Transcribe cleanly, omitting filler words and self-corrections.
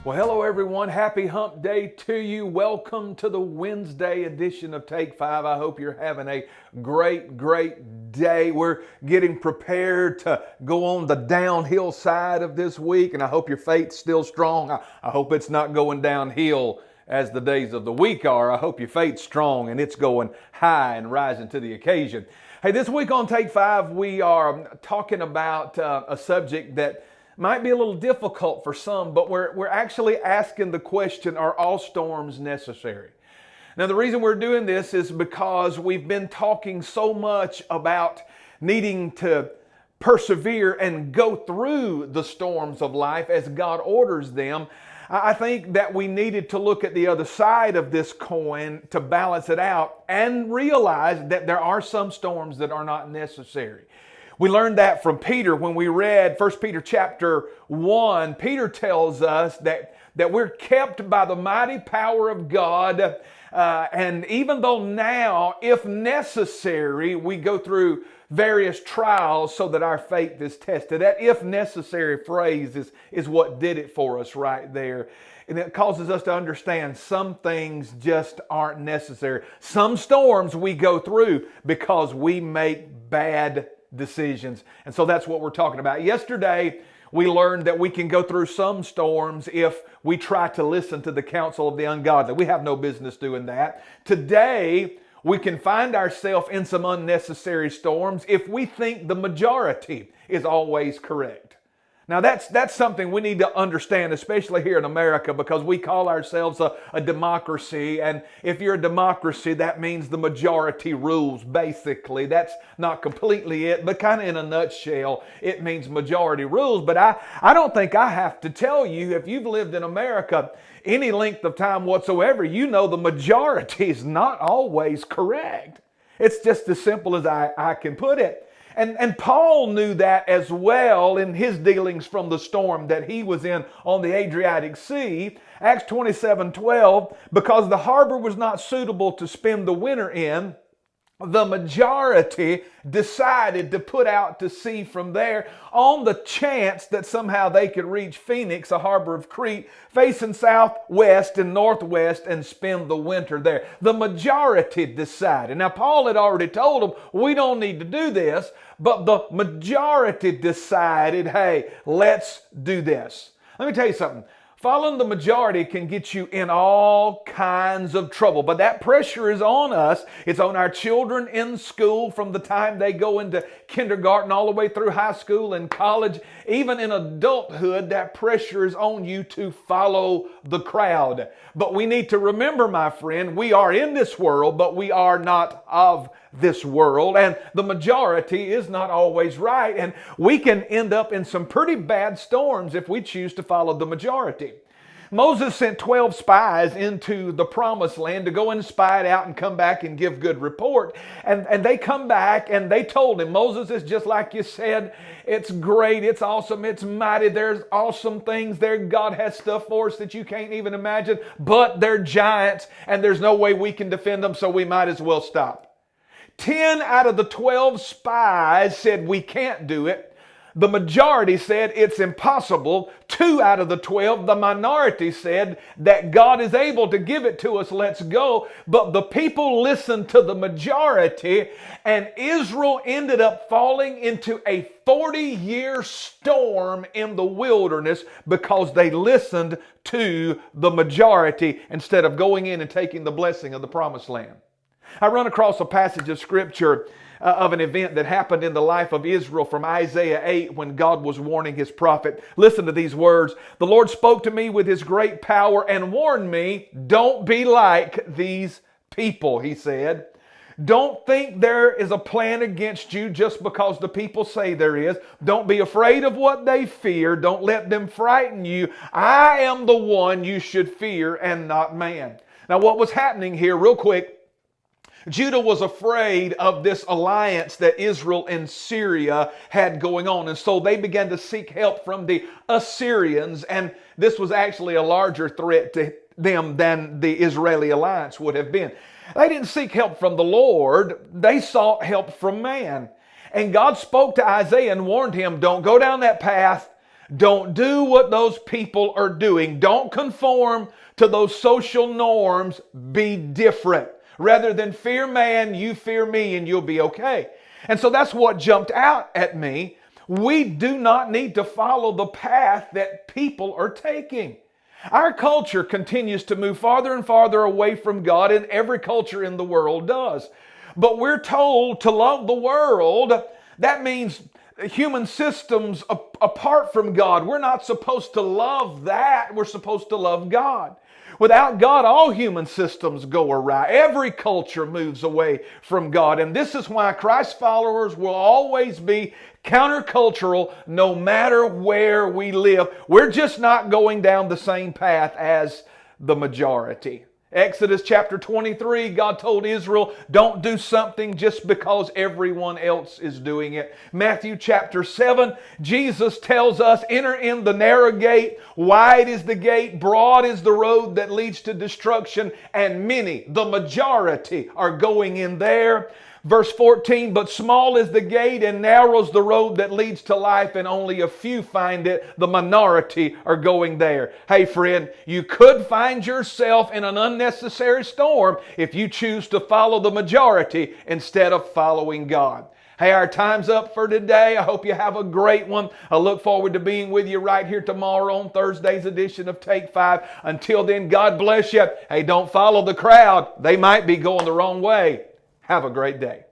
Well, hello everyone. Happy Hump Day to you. Welcome to the Wednesday edition of Take 5. I hope you're having a great day. We're getting prepared to go on the downhill side of this week, and I hope your faith's still strong. I hope it's not going downhill as the days of the week are. I hope your faith's strong and it's going high and rising to the occasion. Hey, this week on Take 5, we are talking about a subject that might be a little difficult for some, but we're actually asking the question, are all storms necessary? Now, the reason we're doing this is because we've been talking so much about needing to persevere and go through the storms of life as God orders them. I think that we needed to look at the other side of this coin to balance it out and realize that there are some storms that are not necessary. We learned that from Peter when we read 1 Peter chapter 1. Peter tells us that we're kept by the mighty power of God. And even though now, if necessary, we go through various trials so that our faith is tested. That if necessary phrase is what did it for us right there. And it causes us to understand some things just aren't necessary. Some storms we go through because we make bad decisions. And so that's what we're talking about. Yesterday, we learned that we can go through some storms if we try to listen to the counsel of the ungodly. We have no business doing that. Today, we can find ourselves in some unnecessary storms if we think the majority is always correct. Now that's something we need to understand, especially here in America, because we call ourselves a democracy, and if you're a democracy, that means the majority rules, basically. That's not completely it, but kind of in a nutshell, it means majority rules. But I don't think I have to tell you, if you've lived in America any length of time whatsoever, you know the majority is not always correct. It's just as simple as I can put it. And Paul knew that as well in his dealings from the storm that he was in on the Adriatic Sea. Acts 27:12, because the harbor was not suitable to spend the winter in, the majority decided to put out to sea from there on the chance that somehow they could reach Phoenix, a harbor of Crete, facing southwest and northwest and spend the winter there. The majority decided. Now, Paul had already told them, we don't need to do this, but the majority decided, hey, let's do this. Let me tell you something. Following the majority can get you in all kinds of trouble, but that pressure is on us. It's on our children in school from the time they go into kindergarten all the way through high school and college. Even in adulthood, that pressure is on you to follow the crowd. But we need to remember, my friend, we are in this world, but we are not of this world, and the majority is not always right, and we can end up in some pretty bad storms if we choose to follow the majority. Moses sent 12 spies into the promised land to go and spy it out and come back and give good report. And they come back and they told him, Moses, it's just like you said. It's great. It's awesome. It's mighty. There's awesome things there. God has stuff for us that you can't even imagine. But they're giants and there's no way we can defend them, so we might as well stop. 10 out of the 12 spies said we can't do it. The majority said it's impossible. 2 out of the 12, the minority, said that God is able to give it to us, let's go. But the people listened to the majority, and Israel ended up falling into a 40-year storm in the wilderness because they listened to the majority instead of going in and taking the blessing of the promised land. I run across a passage of scripture of an event that happened in the life of Israel from Isaiah 8 when God was warning his prophet. Listen to these words. The Lord spoke to me with his great power and warned me, don't be like these people, he said. Don't think there is a plan against you just because the people say there is. Don't be afraid of what they fear. Don't let them frighten you. I am the one you should fear and not man. Now what was happening here, real quick, Judah was afraid of this alliance that Israel and Syria had going on. And so they began to seek help from the Assyrians. And this was actually a larger threat to them than the Israeli alliance would have been. They didn't seek help from the Lord. They sought help from man. And God spoke to Isaiah and warned him, don't go down that path. Don't do what those people are doing. Don't conform to those social norms. Be different. Rather than fear man, you fear me and you'll be okay. And so that's what jumped out at me. We do not need to follow the path that people are taking. Our culture continues to move farther and farther away from God, and every culture in the world does. But we're told to love the world. That means human systems apart from God. We're not supposed to love that. We're supposed to love God. Without God, all human systems go awry. Every culture moves away from God. And this is why Christ followers will always be countercultural no matter where we live. We're just not going down the same path as the majority. Exodus chapter 23, God told Israel, don't do something just because everyone else is doing it. Matthew chapter 7, Jesus tells us, enter in the narrow gate. Wide is the gate, broad is the road that leads to destruction, and many, the majority, are going in there. Verse 14, but small is the gate and narrow is the road that leads to life, and only a few find it. The minority are going there. Hey friend, you could find yourself in an unnecessary storm if you choose to follow the majority instead of following God. Hey, our time's up for today. I hope you have a great one. I look forward to being with you right here tomorrow on Thursday's edition of Take 5. Until then, God bless you. Hey, don't follow the crowd. They might be going the wrong way. Have a great day.